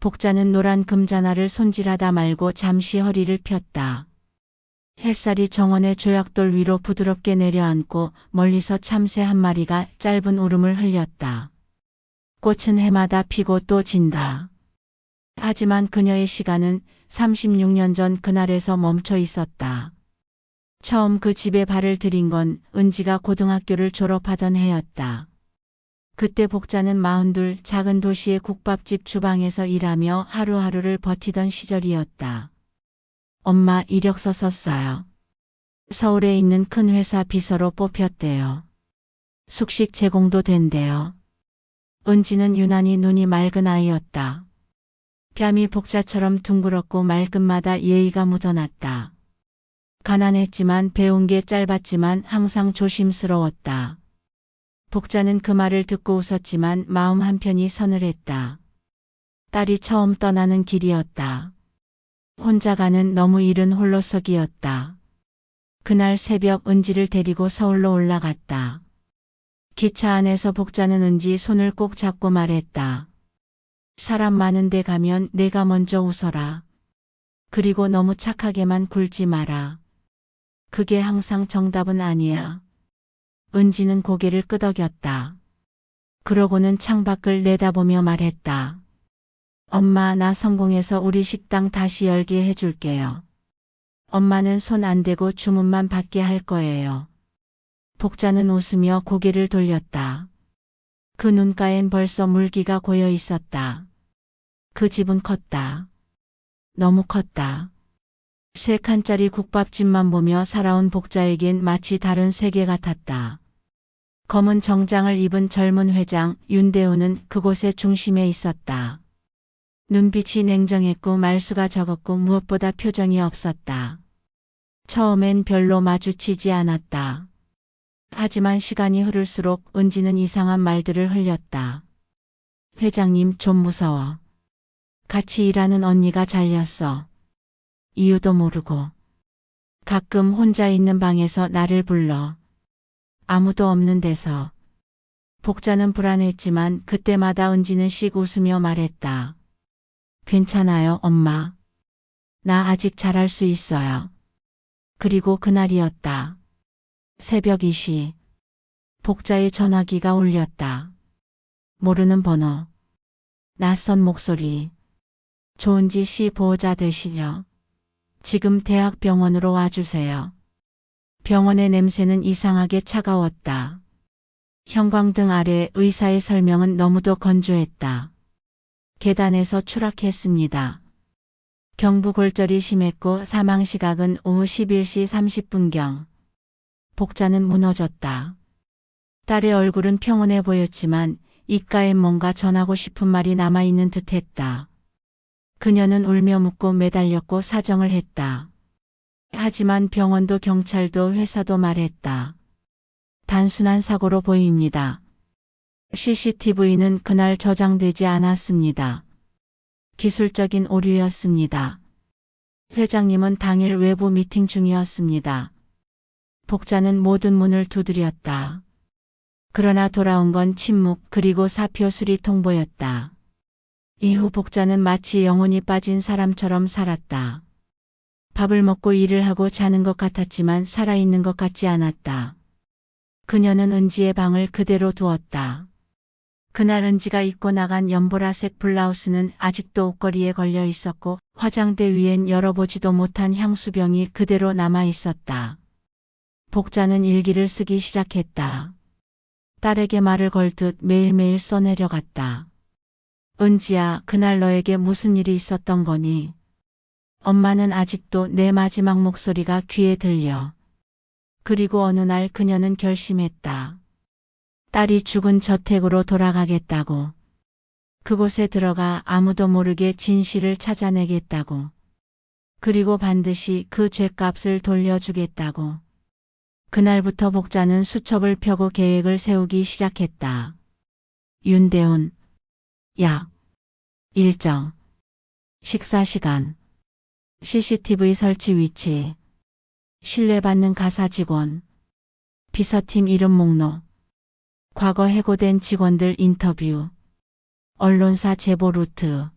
복자는 노란 금잔화를 손질하다 말고 잠시 허리를 폈다. 햇살이 정원의 조약돌 위로 부드럽게 내려앉고 멀리서 참새 한 마리가 짧은 울음을 흘렸다. 꽃은 해마다 피고 또 진다. 하지만 그녀의 시간은 36년 전 그날에서 멈춰 있었다. 처음 그 집에 발을 들인 건 은지가 고등학교를 졸업하던 해였다. 그때 복자는 42 작은 도시의 국밥집 주방에서 일하며 하루하루를 버티던 시절이었다. 엄마 이력서 썼어요. 서울에 있는 큰 회사 비서로 뽑혔대요. 숙식 제공도 된대요. 은지는 유난히 눈이 맑은 아이였다. 뺨이 복자처럼 둥그렇고 말끝마다 예의가 묻어났다. 가난했지만 배운 게 짧았지만 항상 조심스러웠다. 복자는 그 말을 듣고 웃었지만 마음 한편이 서늘했다. 딸이 처음 떠나는 길이었다. 혼자 가는 너무 이른 홀로서기였다. 그날 새벽 은지를 데리고 서울로 올라갔다. 기차 안에서 복자는 은지 손을 꼭 잡고 말했다. 사람 많은 데 가면 내가 먼저 웃어라. 그리고 너무 착하게만 굴지 마라. 그게 항상 정답은 아니야. 은지는 고개를 끄덕였다. 그러고는 창밖을 내다보며 말했다. 엄마 나 성공해서 우리 식당 다시 열게 해줄게요. 엄마는 손 안 대고 주문만 받게 할 거예요. 복자는 웃으며 고개를 돌렸다. 그 눈가엔 벌써 물기가 고여 있었다. 그 집은 컸다. 너무 컸다. 3칸짜리 국밥집만 보며 살아온 복자에겐 마치 다른 세계 같았다. 검은 정장을 입은 젊은 회장 윤대호는 그곳의 중심에 있었다. 눈빛이 냉정했고 말수가 적었고 무엇보다 표정이 없었다. 처음엔 별로 마주치지 않았다. 하지만 시간이 흐를수록 은지는 이상한 말들을 흘렸다. 회장님 좀 무서워. 같이 일하는 언니가 잘렸어. 이유도 모르고. 가끔 혼자 있는 방에서 나를 불러. 아무도 없는 데서. 복자는 불안했지만 그때마다 은지는 씩 웃으며 말했다. 괜찮아요, 엄마. 나 아직 잘할 수 있어요. 그리고 그날이었다. 새벽 2시. 복자의 전화기가 울렸다. 모르는 번호. 낯선 목소리. 조은지 씨 보호자 되시죠? 지금 대학병원으로 와주세요. 병원의 냄새는 이상하게 차가웠다. 형광등 아래 의사의 설명은 너무도 건조했다. 계단에서 추락했습니다. 경부골절이 심했고 사망 시각은 오후 11시 30분경. 복자는 무너졌다. 딸의 얼굴은 평온해 보였지만 입가엔 뭔가 전하고 싶은 말이 남아있는 듯했다. 그녀는 울며 묻고 매달렸고 사정을 했다. 하지만 병원도 경찰도 회사도 말했다. 단순한 사고로 보입니다. CCTV는 그날 저장되지 않았습니다. 기술적인 오류였습니다. 회장님은 당일 외부 미팅 중이었습니다. 복자는 모든 문을 두드렸다. 그러나 돌아온 건 침묵 그리고 사표 수리 통보였다. 이후 복자는 마치 영혼이 빠진 사람처럼 살았다. 밥을 먹고 일을 하고 자는 것 같았지만 살아있는 것 같지 않았다. 그녀는 은지의 방을 그대로 두었다. 그날 은지가 입고 나간 연보라색 블라우스는 아직도 옷걸이에 걸려 있었고 화장대 위엔 열어보지도 못한 향수병이 그대로 남아 있었다. 복자는 일기를 쓰기 시작했다. 딸에게 말을 걸듯 매일매일 써내려갔다. 은지야, 그날 너에게 무슨 일이 있었던 거니? 엄마는 아직도 내 마지막 목소리가 귀에 들려. 그리고 어느 날 그녀는 결심했다. 딸이 죽은 저택으로 돌아가겠다고. 그곳에 들어가 아무도 모르게 진실을 찾아내겠다고. 그리고 반드시 그 죗값을 돌려주겠다고. 그날부터 복자는 수첩을 펴고 계획을 세우기 시작했다. 윤대훈. 약. 일정. 식사 시간. CCTV 설치 위치. 신뢰받는 가사 직원. 비서팀 이름 목록. 과거 해고된 직원들 인터뷰. 언론사 제보 루트.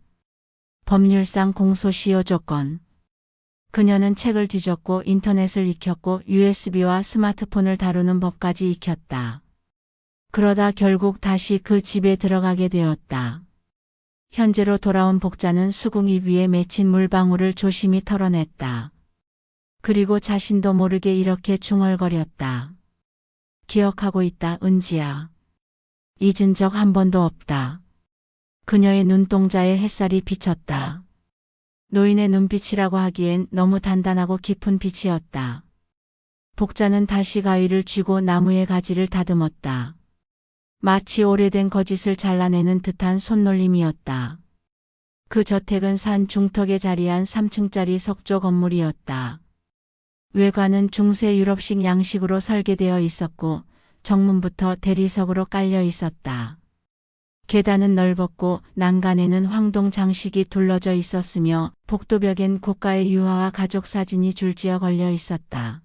법률상 공소시효 조건. 그녀는 책을 뒤졌고 인터넷을 익혔고 USB와 스마트폰을 다루는 법까지 익혔다. 그러다 결국 다시 그 집에 들어가게 되었다. 현재로 돌아온 복자는 수궁이 위에 맺힌 물방울을 조심히 털어냈다. 그리고 자신도 모르게 이렇게 중얼거렸다. 기억하고 있다, 은지야. 잊은 적 한 번도 없다. 그녀의 눈동자에 햇살이 비쳤다. 노인의 눈빛이라고 하기엔 너무 단단하고 깊은 빛이었다. 복자는 다시 가위를 쥐고 나무의 가지를 다듬었다. 마치 오래된 거짓을 잘라내는 듯한 손놀림이었다. 그 저택은 산 중턱에 자리한 3층짜리 석조 건물이었다. 외관은 중세 유럽식 양식으로 설계되어 있었고 정문부터 대리석으로 깔려 있었다. 계단은 넓었고 난간에는 황동 장식이 둘러져 있었으며 복도벽엔 고가의 유화와 가족 사진이 줄지어 걸려 있었다.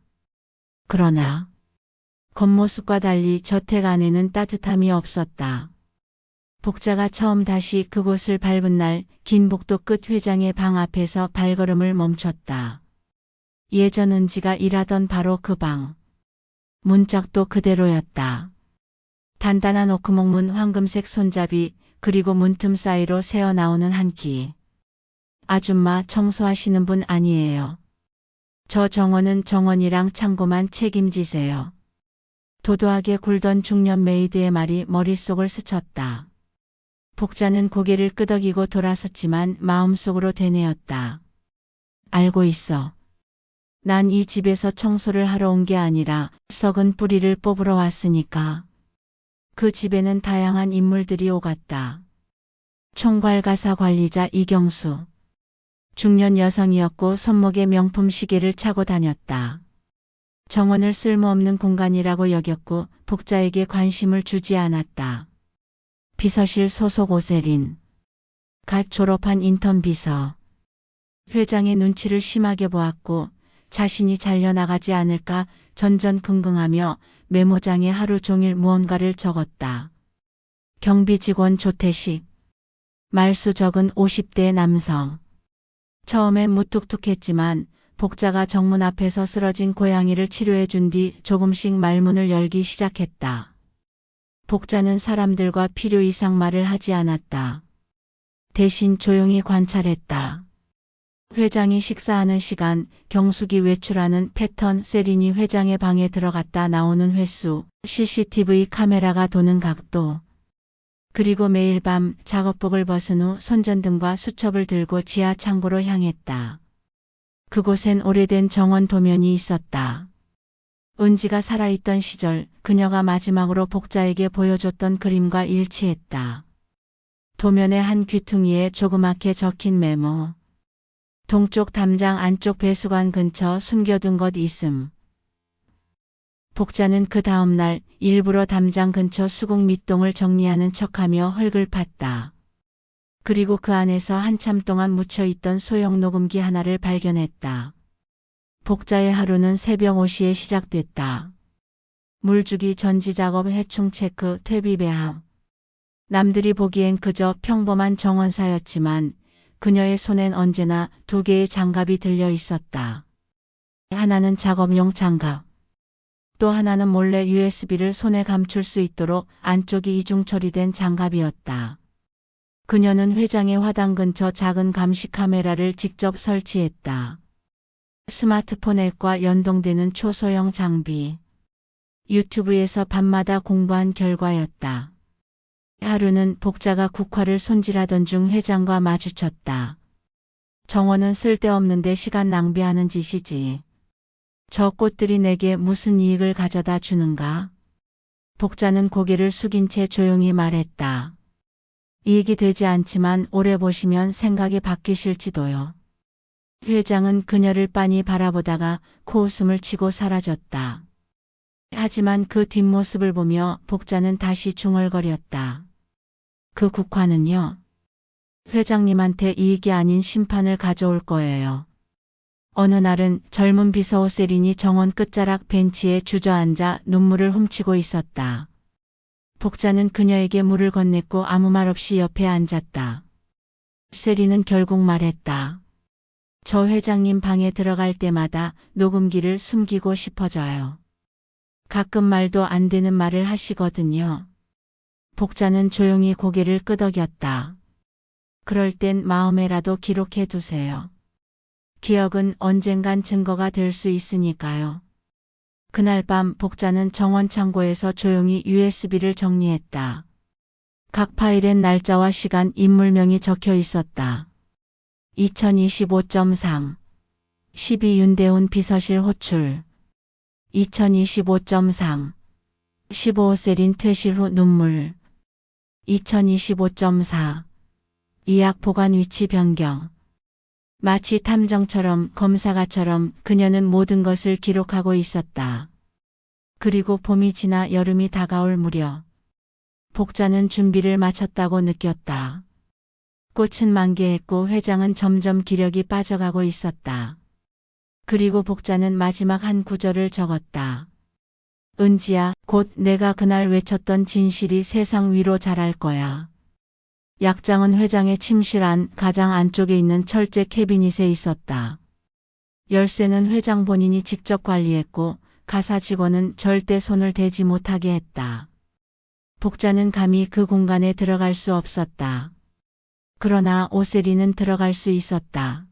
그러나 겉모습과 달리 저택 안에는 따뜻함이 없었다. 복자가 처음 다시 그곳을 밟은 날 긴 복도 끝 회장의 방 앞에서 발걸음을 멈췄다. 예전 은지가 일하던 바로 그 방. 문짝도 그대로였다. 단단한 오크목 황금색 손잡이 그리고 문틈 사이로 새어나오는 한기. 아줌마 청소하시는 분 아니에요. 저 정원은 정원이랑 창고만 책임지세요. 도도하게 굴던 중년 메이드의 말이 머릿속을 스쳤다. 복자는 고개를 끄덕이고 돌아섰지만 마음속으로 되뇌었다. 알고 있어. 난 이 집에서 청소를 하러 온 게 아니라 썩은 뿌리를 뽑으러 왔으니까. 그 집에는 다양한 인물들이 오갔다. 총괄가사 관리자 이경수. 중년 여성이었고 손목에 명품 시계를 차고 다녔다. 정원을 쓸모없는 공간이라고 여겼고 복자에게 관심을 주지 않았다. 비서실 소속 오세린. 갓 졸업한 인턴 비서. 회장의 눈치를 심하게 보았고 자신이 잘려나가지 않을까 전전긍긍하며 메모장에 하루 종일 무언가를 적었다. 경비 직원 조태식. 말수 적은 50대 남성. 처음엔 무뚝뚝했지만 복자가 정문 앞에서 쓰러진 고양이를 치료해 준 뒤 조금씩 말문을 열기 시작했다. 복자는 사람들과 필요 이상 말을 하지 않았다. 대신 조용히 관찰했다. 회장이 식사하는 시간, 경숙이 외출하는 패턴, 세린이 회장의 방에 들어갔다 나오는 횟수, CCTV 카메라가 도는 각도. 그리고 매일 밤 작업복을 벗은 후 손전등과 수첩을 들고 지하 창고로 향했다. 그곳엔 오래된 정원 도면이 있었다. 은지가 살아있던 시절 그녀가 마지막으로 복자에게 보여줬던 그림과 일치했다. 도면의 한 귀퉁이에 조그맣게 적힌 메모. 동쪽 담장 안쪽 배수관 근처 숨겨둔 것 있음. 복자는 그 다음 날 일부러 담장 근처 수국 밑동을 정리하는 척하며 흙을 팠다. 그리고 그 안에서 한참 동안 묻혀있던 소형 녹음기 하나를 발견했다. 복자의 하루는 새벽 5시에 시작됐다. 물주기 전지작업 해충 체크 퇴비 배합. 남들이 보기엔 그저 평범한 정원사였지만 그녀의 손엔 언제나 두 개의 장갑이 들려 있었다. 하나는 작업용 장갑. 또 하나는 몰래 USB를 손에 감출 수 있도록 안쪽이 이중 처리된 장갑이었다. 그녀는 회장의 화단 근처 작은 감시 카메라를 직접 설치했다. 스마트폰 앱과 연동되는 초소형 장비. 유튜브에서 밤마다 공부한 결과였다. 하루는 복자가 국화를 손질하던 중 회장과 마주쳤다. 정원은 쓸데없는데 시간 낭비하는 짓이지. 저 꽃들이 내게 무슨 이익을 가져다 주는가? 복자는 고개를 숙인 채 조용히 말했다. 이익이 되지 않지만 오래 보시면 생각이 바뀌실지도요. 회장은 그녀를 빤히 바라보다가 코웃음을 치고 사라졌다. 하지만 그 뒷모습을 보며 복자는 다시 중얼거렸다. 그 국화는요? 회장님한테 이익이 아닌 심판을 가져올 거예요. 어느 날은 젊은 비서 오세린이 정원 끝자락 벤치에 주저앉아 눈물을 훔치고 있었다. 복자는 그녀에게 물을 건넸고 아무 말 없이 옆에 앉았다. 세리는 결국 말했다. 저 회장님 방에 들어갈 때마다 녹음기를 숨기고 싶어져요. 가끔 말도 안 되는 말을 하시거든요. 복자는 조용히 고개를 끄덕였다. 그럴 땐 마음에라도 기록해 두세요. 기억은 언젠간 증거가 될 수 있으니까요. 그날 밤 복자는 정원 창고에서 조용히 USB를 정리했다. 각 파일엔 날짜와 시간, 인물명이 적혀 있었다. 2025.3 12 윤대훈 비서실 호출 2025.3 15 세린 퇴실 후 눈물 2025.4 이약 보관 위치 변경 마치 탐정처럼 검사가처럼 그녀는 모든 것을 기록하고 있었다. 그리고 봄이 지나 여름이 다가올 무렵 복자는 준비를 마쳤다고 느꼈다. 꽃은 만개했고 회장은 점점 기력이 빠져가고 있었다. 그리고 복자는 마지막 한 구절을 적었다. 은지야, 곧 내가 그날 외쳤던 진실이 세상 위로 자랄 거야. 약장은 회장의 침실 안 가장 안쪽에 있는 철제 캐비닛에 있었다. 열쇠는 회장 본인이 직접 관리했고 가사 직원은 절대 손을 대지 못하게 했다. 복자는 감히 그 공간에 들어갈 수 없었다. 그러나 오세리는 들어갈 수 있었다.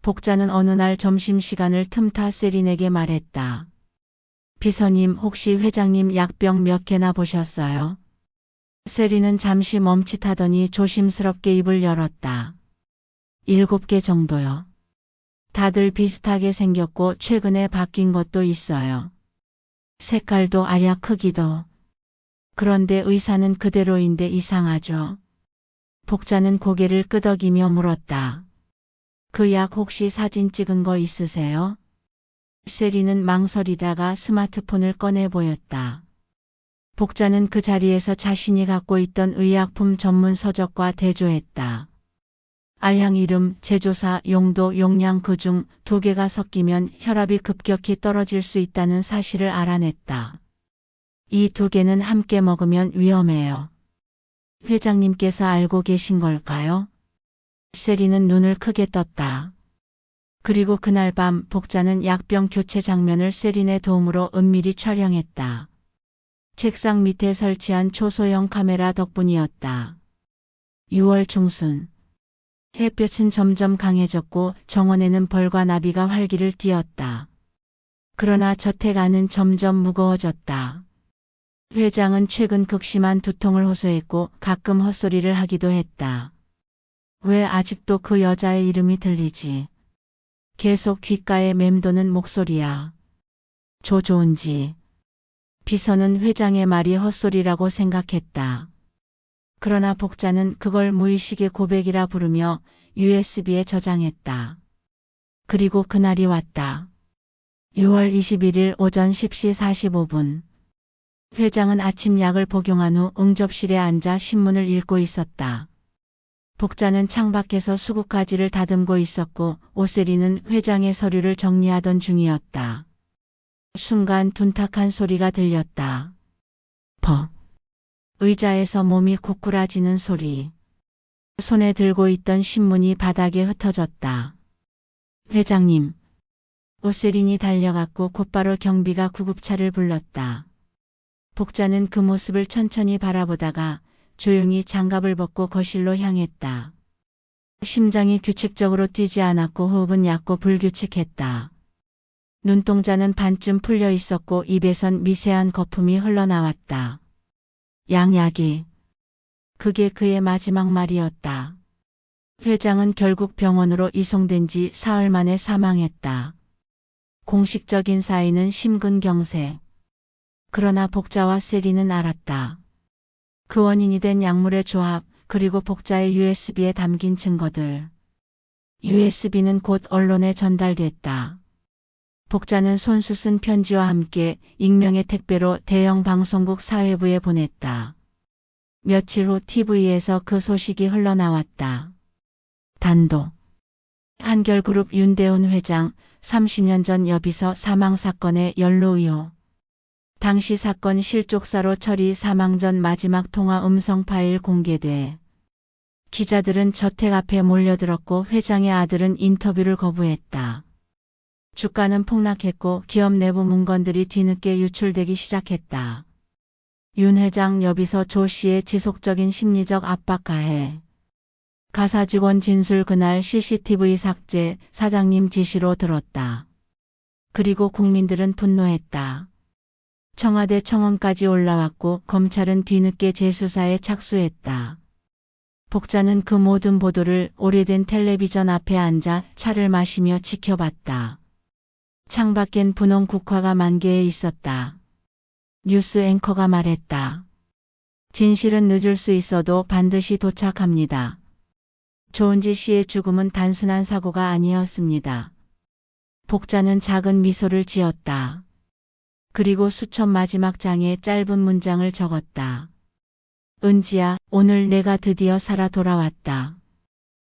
복자는 어느 날 점심시간을 틈타 세린에게 말했다. 비서님, 혹시 회장님 약병 몇 개나 보셨어요? 세린은 잠시 멈칫하더니 조심스럽게 입을 열었다. 7개 정도요. 다들 비슷하게 생겼고 최근에 바뀐 것도 있어요. 색깔도 아냐 크기도. 그런데 의사는 그대로인데 이상하죠. 복자는 고개를 끄덕이며 물었다. 그 약 혹시 사진 찍은 거 있으세요? 세리는 망설이다가 스마트폰을 꺼내 보였다. 복자는 그 자리에서 자신이 갖고 있던 의약품 전문 서적과 대조했다. 알약 이름, 제조사, 용도, 용량 그중 2개가 섞이면 혈압이 급격히 떨어질 수 있다는 사실을 알아냈다. 이 2개는 함께 먹으면 위험해요. 회장님께서 알고 계신 걸까요? 세리는 눈을 크게 떴다. 그리고 그날 밤 복자는 약병 교체 장면을 세린의 도움으로 은밀히 촬영했다. 책상 밑에 설치한 초소형 카메라 덕분이었다. 6월 중순. 햇볕은 점점 강해졌고 정원에는 벌과 나비가 활기를 띠었다. 그러나 저택 안은 점점 무거워졌다. 회장은 최근 극심한 두통을 호소했고 가끔 헛소리를 하기도 했다. 왜 아직도 그 여자의 이름이 들리지? 계속 귓가에 맴도는 목소리야. 조은지. 비서는 회장의 말이 헛소리라고 생각했다. 그러나 복자는 그걸 무의식의 고백이라 부르며 USB에 저장했다. 그리고 그날이 왔다. 6월 21일 오전 10시 45분. 회장은 아침 약을 복용한 후 응접실에 앉아 신문을 읽고 있었다. 복자는 창밖에서 수국가지를 다듬고 있었고 오세리는 회장의 서류를 정리하던 중이었다. 순간 둔탁한 소리가 들렸다. 퍽. 의자에서 몸이 고꾸라지는 소리. 손에 들고 있던 신문이 바닥에 흩어졌다. 회장님. 오세린이 달려갔고 곧바로 경비가 구급차를 불렀다. 복자는 그 모습을 천천히 바라보다가 조용히 장갑을 벗고 거실로 향했다. 심장이 규칙적으로 뛰지 않았고 호흡은 얕고 불규칙했다. 눈동자는 반쯤 풀려 있었고 입에선 미세한 거품이 흘러나왔다. 양약이. 그게 그의 마지막 말이었다. 회장은 결국 병원으로 이송된 지 사흘 만에 사망했다. 공식적인 사인은 심근경색. 그러나 복자와 세리는 알았다. 그 원인이 된 약물의 조합, 그리고 복자의 USB에 담긴 증거들. USB는 곧 언론에 전달됐다. 복자는 손수 쓴 편지와 함께 익명의 택배로 대형 방송국 사회부에 보냈다. 며칠 후 TV에서 그 소식이 흘러나왔다. 단독. 한결그룹 윤대훈 회장 30년 전 여비서 사망 사건의 연루 의혹. 당시 사건 실족사로 처리 사망 전 마지막 통화 음성 파일 공개돼. 기자들은 저택 앞에 몰려들었고 회장의 아들은 인터뷰를 거부했다. 주가는 폭락했고 기업 내부 문건들이 뒤늦게 유출되기 시작했다. 윤 회장 여비서 조 씨의 지속적인 심리적 압박 가해. 가사 직원 진술 그날 CCTV 삭제 사장님 지시로 들었다. 그리고 국민들은 분노했다. 청와대 청원까지 올라왔고 검찰은 뒤늦게 재수사에 착수했다. 복자는 그 모든 보도를 오래된 텔레비전 앞에 앉아 차를 마시며 지켜봤다. 창밖엔 분홍 국화가 만개해 있었다. 뉴스 앵커가 말했다. 진실은 늦을 수 있어도 반드시 도착합니다. 조은지 씨의 죽음은 단순한 사고가 아니었습니다. 복자는 작은 미소를 지었다. 그리고 수첩 마지막 장에 짧은 문장을 적었다. 은지야, 오늘 내가 드디어 살아 돌아왔다.